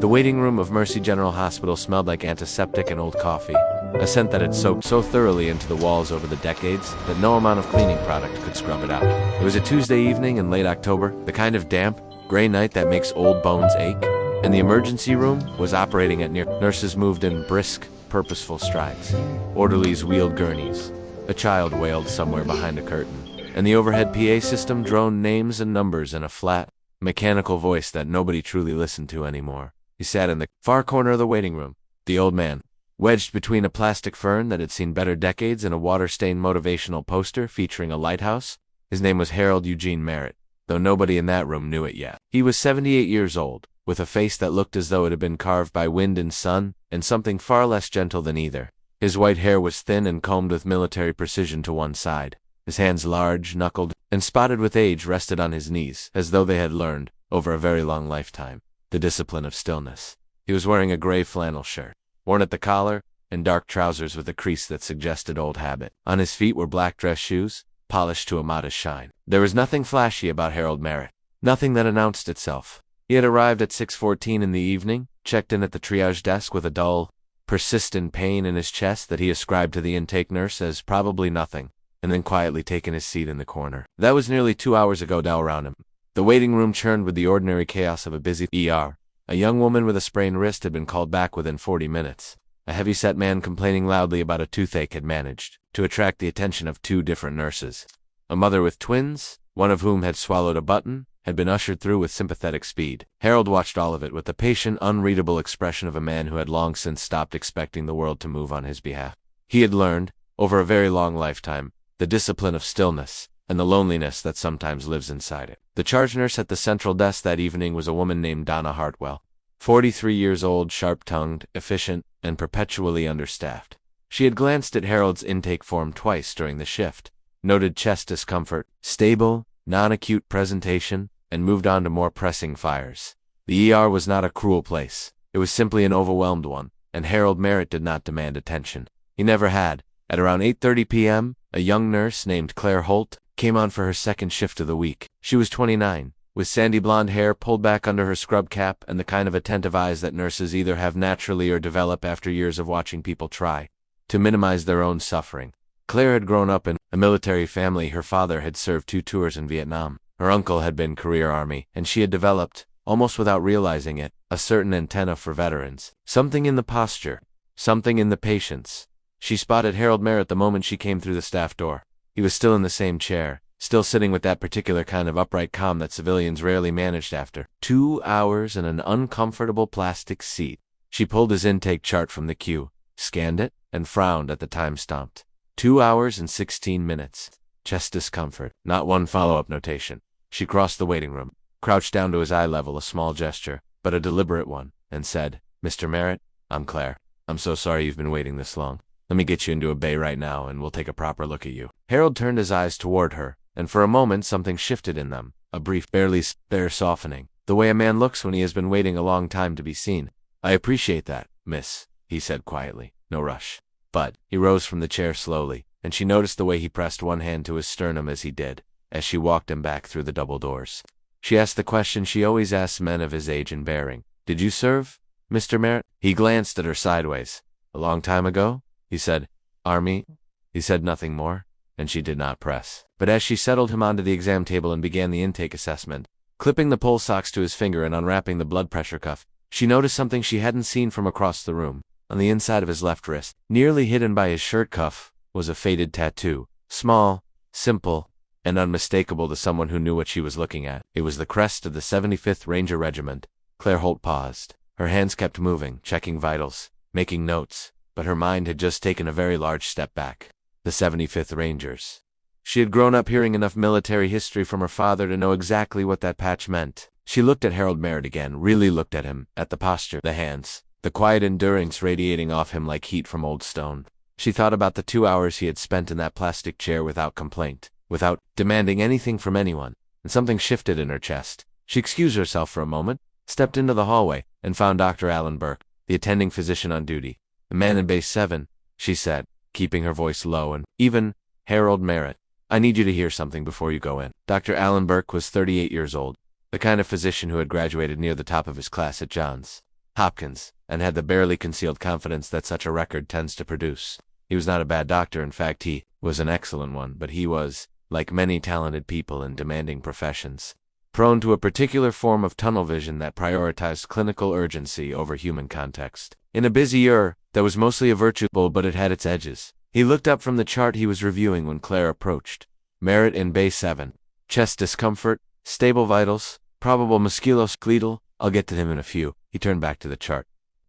The waiting room of Mercy General Hospital smelled like antiseptic and old coffee, a scent that had soaked so thoroughly into the walls over the decades that no amount of cleaning product could scrub it out. It was a Tuesday evening in late October, the kind of damp, gray night that makes old bones ache, and the emergency room was operating at near. Nurses moved in brisk, purposeful strides. Orderlies wheeled gurneys. A child wailed somewhere behind a curtain, and the overhead PA system droned names and numbers in a flat, mechanical voice that nobody truly listened to anymore. He sat in the far corner of the waiting room, the old man, wedged between a plastic fern that had seen better decades and a water-stained motivational poster featuring a lighthouse. His name was Harold Eugene Merritt, though nobody in that room knew it yet. He was 78 years old, with a face that looked as though it had been carved by wind and sun, and something far less gentle than either. His white hair was thin and combed with military precision to one side. His hands, large, knuckled, and spotted with age, rested on his knees, as though they had learned, over a very long lifetime, the discipline of stillness. He was wearing a gray flannel shirt, worn at the collar, and dark trousers with a crease that suggested old habit. On his feet were black dress shoes, polished to a modest shine. There was nothing flashy about Harold Merritt, nothing that announced itself. He had arrived at 6:14 in the evening, checked in at the triage desk with a dull, persistent pain in his chest that he ascribed to the intake nurse as probably nothing, and then quietly taken his seat in the corner. That was nearly 2 hours ago now around him. The waiting room churned with the ordinary chaos of a busy ER. A young woman with a sprained wrist had been called back within 40 minutes. A heavy-set man complaining loudly about a toothache had managed to attract the attention of 2 different nurses. A mother with twins, one of whom had swallowed a button, had been ushered through with sympathetic speed. Harold watched all of it with the patient, unreadable expression of a man who had long since stopped expecting the world to move on his behalf. He had learned, over a very long lifetime, the discipline of stillness, and the loneliness that sometimes lives inside it. The charge nurse at the central desk that evening was a woman named Donna Hartwell, 43 years old, sharp-tongued, efficient, and perpetually understaffed. She had glanced at Harold's intake form twice during the shift, noted chest discomfort, stable, non-acute presentation, and moved on to more pressing fires. The ER was not a cruel place. It was simply an overwhelmed one, and Harold Merritt did not demand attention. He never had. At around 8:30 p.m., a young nurse named Claire Holt came on for her second shift of the week. She was 29, with sandy blonde hair pulled back under her scrub cap and the kind of attentive eyes that nurses either have naturally or develop after years of watching people try to minimize their own suffering. Claire had grown up in a military family. Her father had served 2 tours in Vietnam. Her uncle had been career Army, and she had developed, almost without realizing it, a certain antenna for veterans. Something in the posture, something in the patience. She spotted Harold Merritt the moment she came through the staff door. He was still in the same chair, still sitting with that particular kind of upright calm that civilians rarely managed after 2 hours in an uncomfortable plastic seat. She pulled his intake chart from the queue, scanned it, and frowned at the time stamped. 2 hours and 16 minutes. Chest discomfort. Not one follow-up notation. She crossed the waiting room, crouched down to his eye level, a small gesture, but a deliberate one, and said, "Mr. Merritt, I'm Claire. I'm so sorry you've been waiting this long. Let me get you into a bay right now, and we'll take a proper look at you." Harold turned his eyes toward her, and for a moment something shifted in them, a brief, barely softening, the way a man looks when he has been waiting a long time to be seen. "I appreciate that, miss," he said quietly. "No rush." But he rose from the chair slowly, and she noticed the way he pressed one hand to his sternum as he did, as she walked him back through the double doors. She asked the question she always asks men of his age and bearing. "Did you serve, Mr. Merritt?" He glanced at her sideways. "A long time ago?" he said. "Army?" He said nothing more, and she did not press. But as she settled him onto the exam table and began the intake assessment, clipping the pulse ox to his finger and unwrapping the blood pressure cuff, she noticed something she hadn't seen from across the room. On the inside of his left wrist, nearly hidden by his shirt cuff, was a faded tattoo. Small, simple, and unmistakable to someone who knew what she was looking at. It was the crest of the 75th Ranger Regiment. Claire Holt paused. Her hands kept moving, checking vitals, making notes, but her mind had just taken a very large step back. The 75th Rangers. She had grown up hearing enough military history from her father to know exactly what that patch meant. She looked at Harold Merritt again, really looked at him, at the posture, the hands, the quiet endurance radiating off him like heat from old stone. She thought about the 2 hours he had spent in that plastic chair without complaint, without demanding anything from anyone, and something shifted in her chest. She excused herself for a moment, stepped into the hallway, and found Dr. Alan Burke, the attending physician on duty. "The man in base 7, she said, keeping her voice low and even. "Harold Merritt, I need you to hear something before you go in." Dr. Alan Burke was 38 years old, the kind of physician who had graduated near the top of his class at Johns Hopkins, and had the barely concealed confidence that such a record tends to produce. He was not a bad doctor, in fact he was an excellent one, but he was, like many talented people in demanding professions, prone to a particular form of tunnel vision that prioritized clinical urgency over human context. In a busy year, that was mostly a virtue, but it had its edges. He looked up from the chart he was reviewing when Claire approached. Merritt in Bay 7. Chest discomfort, stable vitals, probable musculoskeletal. I'll get to him in a few. He turned back to the chart.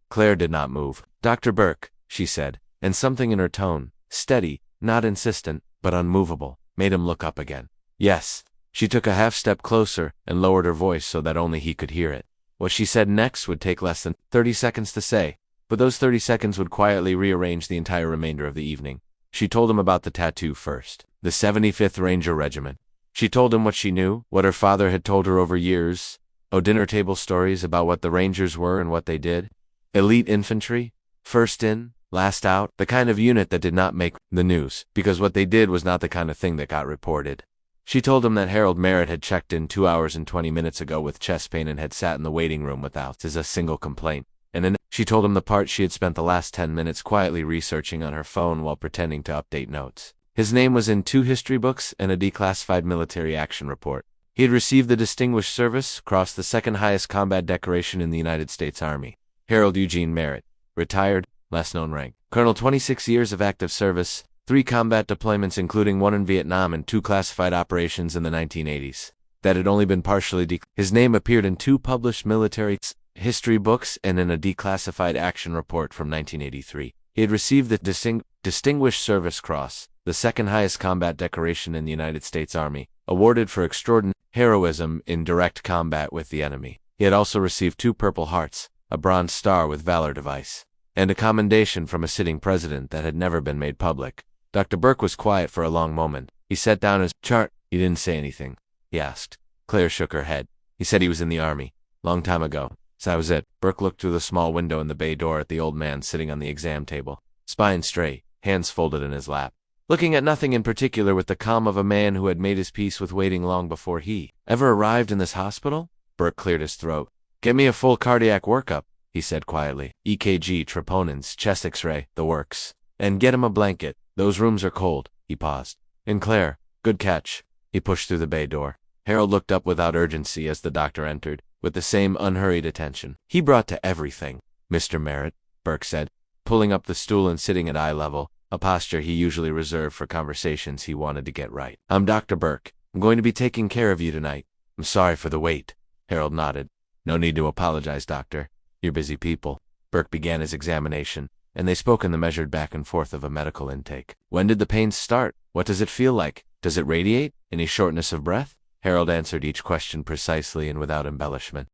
Claire did not move. Dr. Burke, she said, and something in her tone, steady, not insistent, but unmovable, made him look up again. Yes. She took a half-step closer and lowered her voice so that only he could hear it. What she said next would take less than 30 seconds to say, but those 30 seconds would quietly rearrange the entire remainder of the evening. She told him about the tattoo first. The 75th Ranger Regiment. She told him what she knew, what her father had told her over years. Dinner table stories about what the Rangers were and what they did. Elite infantry, first in, last out, the kind of unit that did not make the news, because what they did was not the kind of thing that got reported. She told him that Harold Merritt had checked in 2 hours and 20 minutes ago with chest pain and had sat in the waiting room without a single complaint. And then she told him the part she had spent the last 10 minutes quietly researching on her phone while pretending to update notes. His name was in 2 history books and a declassified military action report. He had received the Distinguished Service Cross, the second highest combat decoration in the United States Army. Harold Eugene Merritt, retired, last known rank. Colonel, 26 years of active service, 3 combat deployments including 1 in Vietnam and 2 classified operations in the 1980s. That had only been partially His name appeared in 2 published military history books and in a declassified action report from 1983. He had received the Distinguished Service Cross, the second highest combat decoration in the United States Army, awarded for extraordinary heroism in direct combat with the enemy. He had also received 2 Purple Hearts, a Bronze Star with Valor device, and a commendation from a sitting president that had never been made public. Dr. Burke was quiet for a long moment. He set down his chart. He didn't say anything. He asked. Claire shook her head. He said he was in the Army. Long time ago. So that was it. Burke looked through the small window in the bay door at the old man sitting on the exam table, spine straight, hands folded in his lap, looking at nothing in particular with the calm of a man who had made his peace with waiting long before he ever arrived in this hospital. Burke cleared his throat. Get me a full cardiac workup, he said quietly. EKG, troponins, chest x-ray, the works. And get him a blanket. Those rooms are cold. He paused. And Claire, good catch. He pushed through the bay door. Harold looked up without urgency as the doctor entered, with the same unhurried attention he brought to everything. Mr. Merritt, Burke said, pulling up the stool and sitting at eye level, a posture he usually reserved for conversations he wanted to get right. I'm Dr. Burke. I'm going to be taking care of you tonight. I'm sorry for the wait. Harold nodded. No need to apologize, doctor. You're busy people. Burke began his examination, and they spoke in the measured back and forth of a medical intake. When did the pains start? What does it feel like? Does it radiate? Any shortness of breath? Harold answered each question precisely and without embellishment.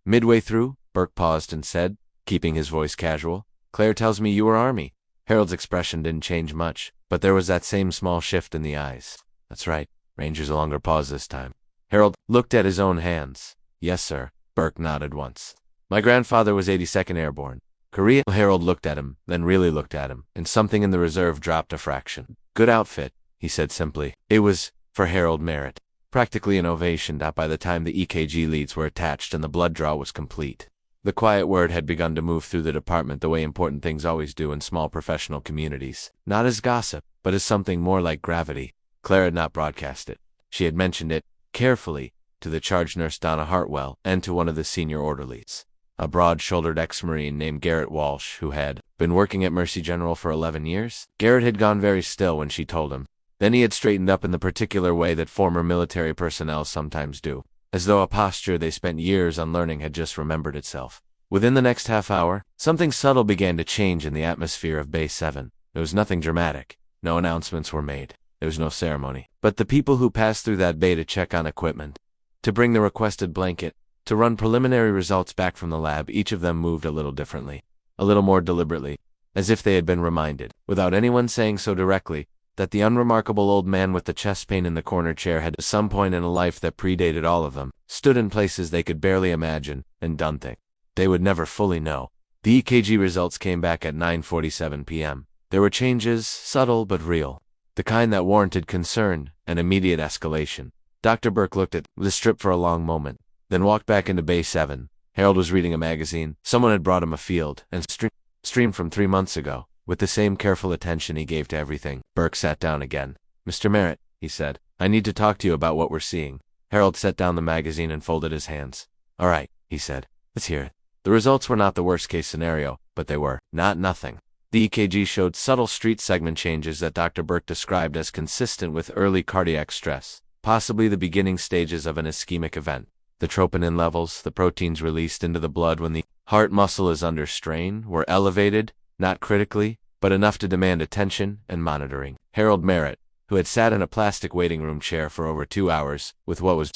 Midway through, Burke paused and said, keeping his voice casual, Claire tells me you were Army. Harold's expression didn't change much, but there was that same small shift in the eyes. That's right. Ranger's a longer pause this time. Harold looked at his own hands. Yes, sir. Burke nodded once. My grandfather was 82nd Airborne. Korea. Harold looked at him, then really looked at him, and something in the reserve dropped a fraction. Good outfit, he said simply. It was, for Harold Merritt, practically an ovation by the time the EKG leads were attached and the blood draw was complete. The quiet word had begun to move through the department the way important things always do in small professional communities, not as gossip, but as something more like gravity. Claire had not broadcast it. She had mentioned it, carefully, to the charge nurse Donna Hartwell and to one of the senior orderlies, a broad-shouldered ex-Marine named Garrett Walsh, who had been working at Mercy General for 11 years. Garrett had gone very still when she told him. Then he had straightened up in the particular way that former military personnel sometimes do, as though a posture they spent years unlearning had just remembered itself. Within the next half hour, something subtle began to change in the atmosphere of Bay 7. There was nothing dramatic. No announcements were made. There was no ceremony. But the people who passed through that bay to check on equipment, to bring the requested blanket, to run preliminary results back from the lab, each of them moved a little differently, a little more deliberately, as if they had been reminded, without anyone saying so directly, that the unremarkable old man with the chest pain in the corner chair had, at some point in a life that predated all of them, stood in places they could barely imagine, and done things they would never fully know. The EKG results came back at 9:47 p.m. There were changes, subtle but real, the kind that warranted concern and immediate escalation. Dr. Burke looked at the strip for a long moment, then walked back into Bay 7, Harold was reading a magazine. Someone had brought him a field and stream from 3 months ago, with the same careful attention he gave to everything. Burke sat down again. "Mr. Merritt," he said, "I need to talk to you about what we're seeing." Harold set down the magazine and folded his hands. "All right," he said. "Let's hear it." The results were not the worst-case scenario, but they were not nothing. The EKG showed subtle street segment changes that Dr. Burke described as consistent with early cardiac stress, possibly the beginning stages of an ischemic event. The troponin levels, the proteins released into the blood when the heart muscle is under strain, were elevated, not critically, but enough to demand attention and monitoring. Harold Merritt, who had sat in a plastic waiting room chair for over 2 hours, with what was,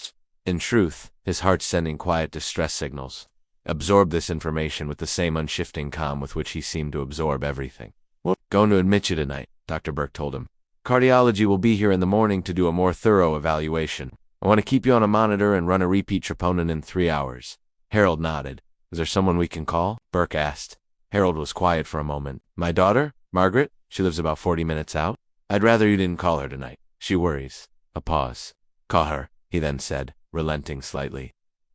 in truth, his heart sending quiet distress signals, absorbed this information with the same unshifting calm with which he seemed to absorb everything. "We're going to admit you tonight," Dr. Burke told him. "Cardiology will be here in the morning to do a more thorough evaluation. I want to keep you on a monitor and run a repeat troponin in 3 hours." Harold nodded. "Is there someone we can call?" Burke asked. Harold was quiet for a moment. "My daughter, Margaret? She lives about 40 minutes out. I'd rather you didn't call her tonight. She worries." A pause. "Call her," he then said, relenting slightly,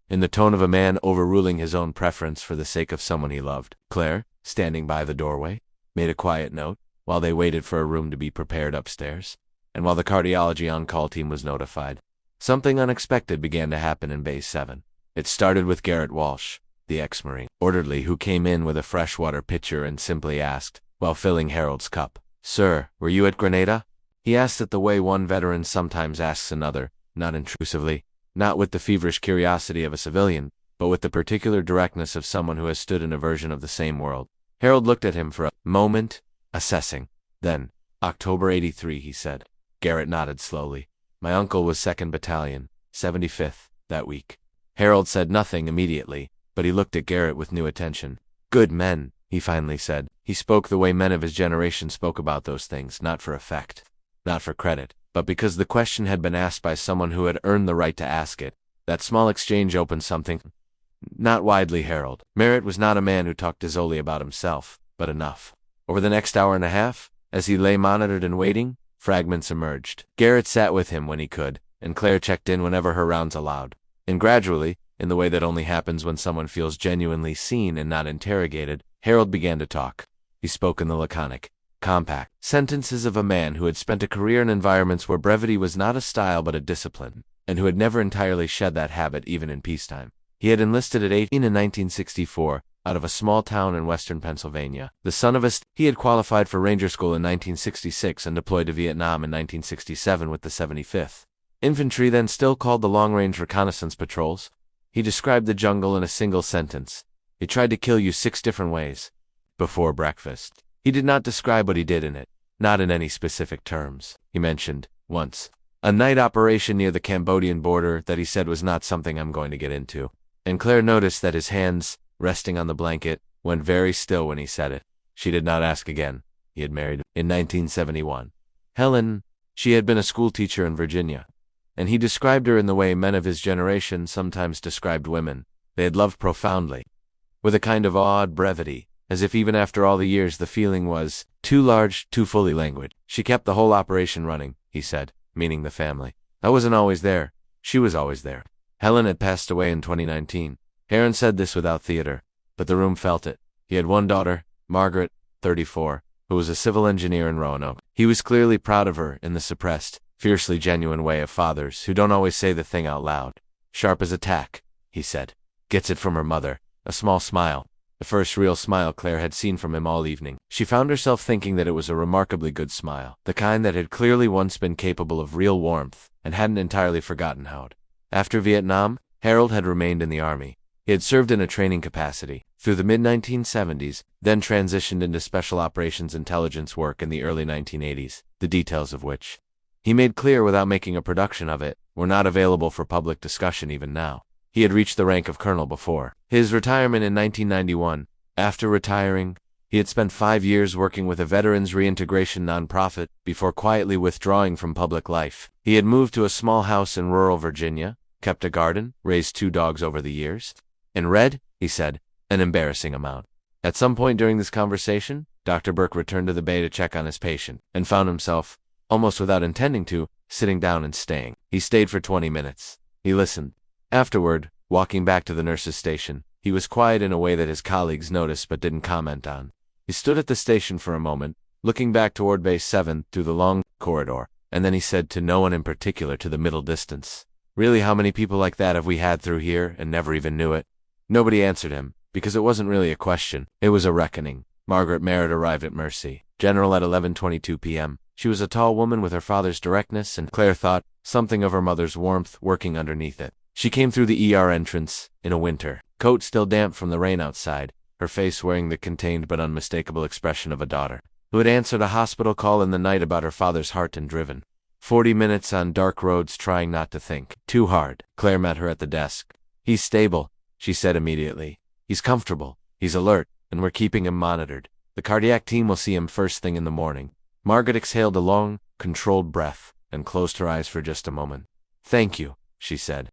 in the tone of a man overruling his own preference for the sake of someone he loved. Claire, standing by the doorway, made a quiet note while they waited for a room to be prepared upstairs, and while the cardiology on-call team was notified. Something unexpected began to happen in Bay 7. It started with Garrett Walsh, the ex-Marine orderly who came in with a freshwater pitcher and simply asked, while filling Harold's cup, "Sir, were you at Grenada?" He asked it the way one veteran sometimes asks another, not intrusively, not with the feverish curiosity of a civilian, but with the particular directness of someone who has stood in a version of the same world. Harold looked at him for a moment, assessing. Then, "October 83, he said. Garrett nodded slowly. "My uncle was 2nd Battalion, 75th, that week." Harold said nothing immediately, but he looked at Garrett with new attention. "Good men," he finally said. He spoke the way men of his generation spoke about those things, not for effect, not for credit, but because the question had been asked by someone who had earned the right to ask it. That small exchange opened something. Not widely, Harold. Merritt was not a man who talked dizzily about himself, but enough. Over the next hour and a half, as he lay monitored and waiting, fragments emerged. Garrett sat with him when he could, and Claire checked in whenever her rounds allowed. And gradually, in the way that only happens when someone feels genuinely seen and not interrogated, Harold began to talk. He spoke in the laconic, compact sentences of a man who had spent a career in environments where brevity was not a style but a discipline, and who had never entirely shed that habit even in peacetime. He had enlisted at 18 in 1964, out of a small town in western Pennsylvania. The son of he had qualified for Ranger School in 1966 and deployed to Vietnam in 1967 with the 75th Infantry, then still called the Long-Range Reconnaissance Patrols. He described the jungle in a single sentence. "He tried to kill you 6 different ways. Before breakfast." He did not describe what he did in it, not in any specific terms. He mentioned, once, a night operation near the Cambodian border that he said was not something I'm going to get into. And Claire noticed that his hands, resting on the blanket, went very still when he said it. She did not ask again. He had married in 1971. Helen, she had been a schoolteacher in Virginia. And he described her in the way men of his generation sometimes described women. They had loved profoundly, with a kind of awed brevity, as if even after all the years the feeling was too large, too fully languid. "She kept the whole operation running," he said, meaning the family. "I wasn't always there. She was always there." Helen had passed away in 2019. Heron said this without theater, but the room felt it. He had one daughter, Margaret, 34, who was a civil engineer in Roanoke. He was clearly proud of her in the suppressed, fiercely genuine way of fathers who don't always say the thing out loud. "Sharp as a tack," he said. "Gets it from her mother." A small smile. The first real smile Claire had seen from him all evening. She found herself thinking that it was a remarkably good smile, the kind that had clearly once been capable of real warmth, and hadn't entirely forgotten how. After Vietnam, Harold had remained in the Army. He had served in a training capacity through the mid-1970s, then transitioned into special operations intelligence work in the early 1980s, the details of which, he made clear without making a production of it, were not available for public discussion even now. He had reached the rank of colonel before his retirement in 1991. After retiring, he had spent 5 years working with a veterans reintegration nonprofit before quietly withdrawing from public life. He had moved to a small house in rural Virginia, kept a garden, raised 2 dogs over the years, and read, he said, an embarrassing amount. At some point during this conversation, Dr. Burke returned to the bay to check on his patient, and found himself, almost without intending to, sitting down and staying. He stayed for 20 minutes. He listened. Afterward, walking back to the nurse's station, He was quiet in a way that his colleagues noticed but didn't comment on. He stood at the station for a moment, looking back toward Base 7 through the long corridor, and then he said to no one in particular to the middle distance, "Really, how many people like that have we had through here and never even knew it?" Nobody answered him, because it wasn't really a question. It was a reckoning. Margaret Merritt arrived at Mercy General at 11:22 p.m. She was a tall woman with her father's directness and, Claire thought, something of her mother's warmth working underneath it. She came through the ER entrance in a winter coat still damp from the rain outside, her face wearing the contained but unmistakable expression of a daughter who had answered a hospital call in the night about her father's heart and driven 40 minutes on dark roads trying not to think too hard. Claire met her at the desk. "He's stable," she said immediately. "He's comfortable, he's alert, and we're keeping him monitored. The cardiac team will see him first thing in the morning." Margaret exhaled a long, controlled breath and closed her eyes for just a moment. "Thank you," she said.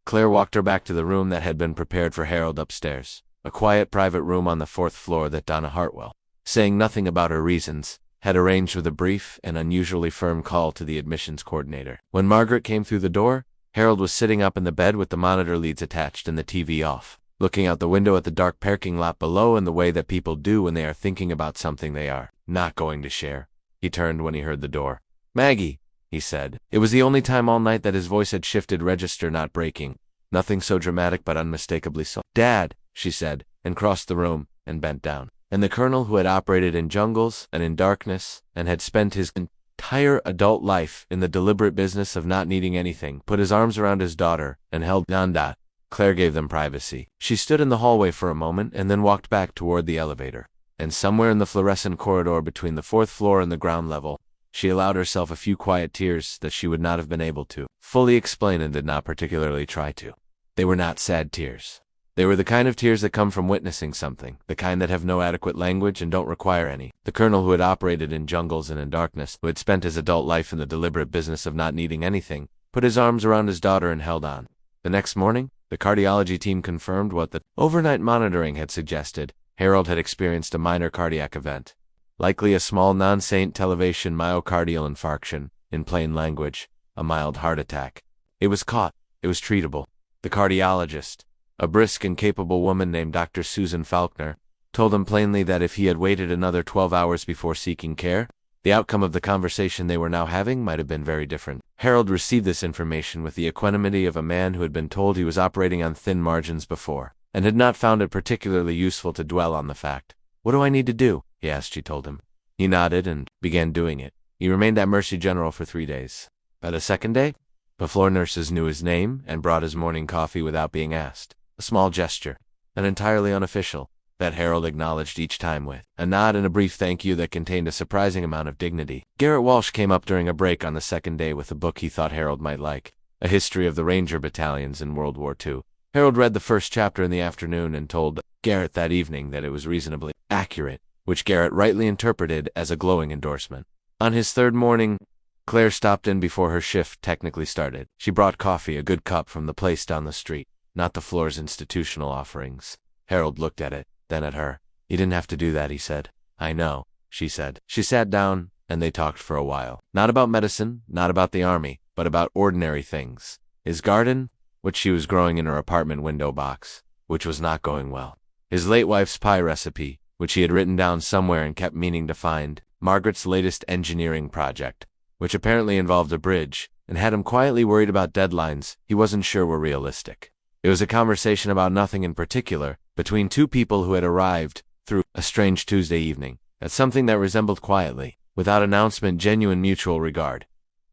Claire walked her back to the room that had been prepared for Harold upstairs, a quiet private room on the 4th floor that Donna Hartwell, saying nothing about her reasons, had arranged with a brief and unusually firm call to the admissions coordinator. When Margaret came through the door, Harold was sitting up in the bed with the monitor leads attached and the TV off, looking out the window at the dark parking lot below in the way that people do when they are thinking about something they are not going to share. He turned when he heard the door. "Maggie," he said. It was the only time all night that his voice had shifted register, not breaking. Nothing so dramatic but unmistakably so. "Dad," she said, and crossed the room and bent down. And the colonel, who had operated in jungles and in darkness and had spent his entire adult life in the deliberate business of not needing anything, put his arms around his daughter and held Nanda. Claire gave them privacy. She stood in the hallway for a moment and then walked back toward the elevator. And somewhere in the fluorescent corridor between the 4th floor and the ground level, she allowed herself a few quiet tears that she would not have been able to fully explain and did not particularly try to. They were not sad tears. They were the kind of tears that come from witnessing something, the kind that have no adequate language and don't require any. The colonel, who had operated in jungles and in darkness, who had spent his adult life in the deliberate business of not needing anything, put his arms around his daughter and held on. The next morning, the cardiology team confirmed what the overnight monitoring had suggested. Harold had experienced a minor cardiac event, likely a small non-saint elevation myocardial infarction, in plain language, a mild heart attack. It was caught. It was treatable. The cardiologist, a brisk and capable woman named Dr. Susan Faulkner, told him plainly that if he had waited another 12 hours before seeking care, the outcome of the conversation they were now having might have been very different. Harold received this information with the equanimity of a man who had been told he was operating on thin margins before, and had not found it particularly useful to dwell on the fact. "What do I need to do?" he asked. She told him. He nodded and began doing it. He remained at Mercy General for 3 days. By the second day, the floor nurses knew his name and brought his morning coffee without being asked. A small gesture, and entirely unofficial, that Harold acknowledged each time with a nod and a brief thank you that contained a surprising amount of dignity. Garrett Walsh came up during a break on the second day with a book he thought Harold might like, A History of the Ranger Battalions in World War II. Harold read the first chapter in the afternoon and told Garrett that evening that it was reasonably accurate, which Garrett rightly interpreted as a glowing endorsement. On his third morning, Claire stopped in before her shift technically started. She brought coffee, a good cup, from the place down the street, not the floor's institutional offerings. Harold looked at it, then at her. "You didn't have to do that," he said. "I know," she said. She sat down, and they talked for a while. Not about medicine, not about the army, but about ordinary things. His garden, which she was growing in her apartment window box, which was not going well. His late wife's pie recipe, which he had written down somewhere and kept meaning to find. Margaret's latest engineering project, which apparently involved a bridge, and had him quietly worried about deadlines he wasn't sure were realistic. It was a conversation about nothing in particular, between two people who had arrived, through a strange Tuesday evening, at something that resembled quietly, without announcement, genuine mutual regard.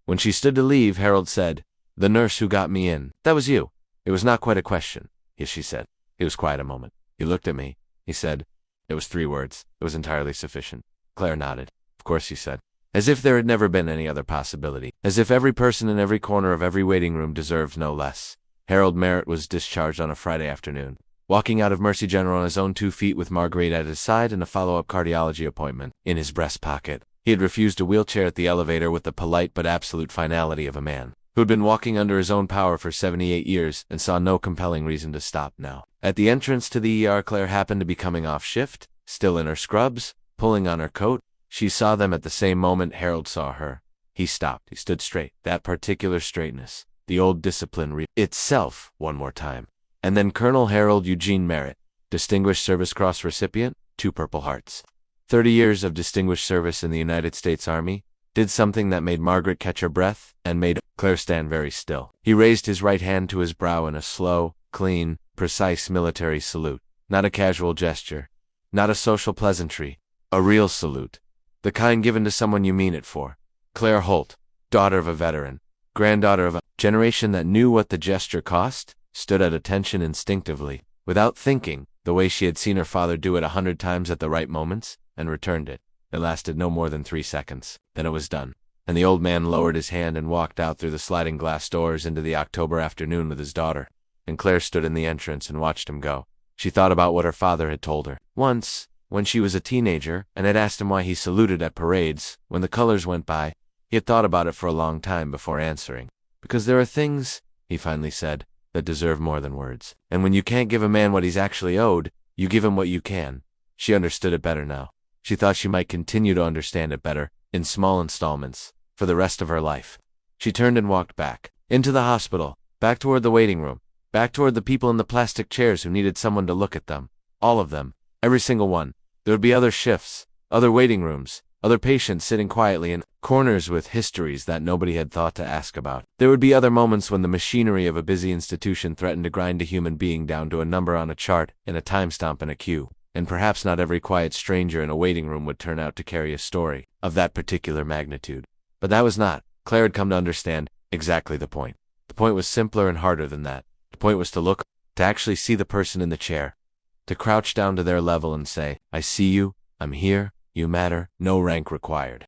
When she stood to leave, Harold said, "The nurse who got me in. That was you." It was not quite a question. "Yes," she said. He was quiet a moment. "You looked at me," he said. It was 3 words. It was entirely sufficient. Claire nodded. "Of course," he said. As if there had never been any other possibility. As if every person in every corner of every waiting room deserved no less. Harold Merritt was discharged on a Friday afternoon, walking out of Mercy General on his own 2 feet with Marguerite at his side and a follow-up cardiology appointment in his breast pocket. He had refused a wheelchair at the elevator with the polite but absolute finality of a man who had been walking under his own power for 78 years and saw no compelling reason to stop now. At the entrance to the ER, Claire happened to be coming off shift, still in her scrubs, pulling on her coat. She saw them at the same moment Harold saw her. He stopped. He stood straight. That particular straightness. The old discipline itself, one more time. And then Colonel Harold Eugene Merritt, Distinguished Service Cross recipient, 2 Purple Hearts. 30 years of distinguished service in the United States Army, did something that made Margaret catch her breath and made Claire stand very still. He raised his right hand to his brow in a slow, clean, precise military salute. Not a casual gesture, not a social pleasantry, a real salute. The kind given to someone you mean it for. Claire Holt, daughter of a veteran, granddaughter of a generation that knew what the gesture cost, stood at attention instinctively, without thinking, the way she had seen her father do it 100 times at the right moments, and returned it. It lasted no more than 3 seconds. Then it was done, and the old man lowered his hand and walked out through the sliding glass doors into the October afternoon with his daughter. And Claire stood in the entrance and watched him go. She thought about what her father had told her. Once, when she was a teenager, and had asked him why he saluted at parades, when the colors went by, he had thought about it for a long time before answering. Because there are things, he finally said, that deserve more than words. And when you can't give a man what he's actually owed, you give him what you can. She understood it better now. She thought she might continue to understand it better, in small installments, for the rest of her life. She turned and walked back. Into the hospital, back toward the waiting room, back toward the people in the plastic chairs who needed someone to look at them. All of them. Every single one. There would be other shifts, other waiting rooms, other patients sitting quietly in corners with histories that nobody had thought to ask about. There would be other moments when the machinery of a busy institution threatened to grind a human being down to a number on a chart, in a time stamp in a queue. And perhaps not every quiet stranger in a waiting room would turn out to carry a story of that particular magnitude. But that was not, Claire had come to understand, exactly the point. The point was simpler and harder than that. The point was to look, to actually see the person in the chair, to crouch down to their level and say, I see you, I'm here, you matter, no rank required.